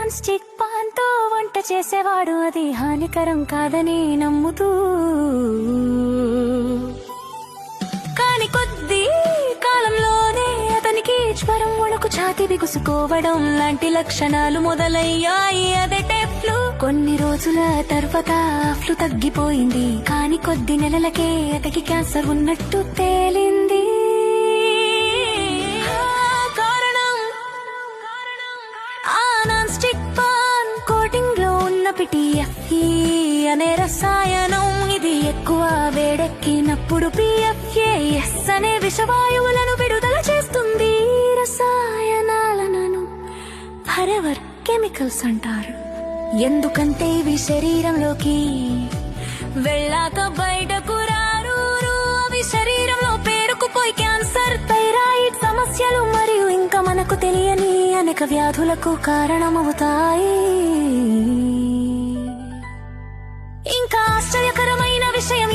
Non stick pan తో వంట చేసేవాడు అది హానికరం కాదని నమ్ముతూ, కాని కొద్ది కాలంలోనే అతనికి జ్వరం, వణుకు, ఛాతీ బిగుసుకోవడం లాంటి లక్షణాలు మొదలయ్యాయి. అదే టెఫ్లు. కొన్ని రోజుల తర్వాత ఫ్లు తగ్గిపోయింది, కాని కొద్ది నెలలకే అతనికి క్యాన్సర్ ఉన్నట్టు తేలింది. నాన్ స్టిక్ పాన్ కోటింగ్ లో ఉన్న PTFE అనే రసాయనం. ఇది ఎక్కువ వేడెక్కినప్పుడు PFAS అనే విషవాయువులను విడుదల చేస్తుంది. రసాయనాలను ఫరెవర్ కెమికల్స్ అంటారు, ఎందుకంటే ఇవి శరీరంలోకి వెళ్ళాక బయటకు రారు. అవి శరీరంలో పేరుకుపోయి క్యాన్సర్, థైరాయిడ్ సమస్యలు మరియు ఇంకా మనకు తెలియని అనేక వ్యాధులకు కారణమవుతాయి. ఇంకా ఆశ్చర్యకరమైన విషయం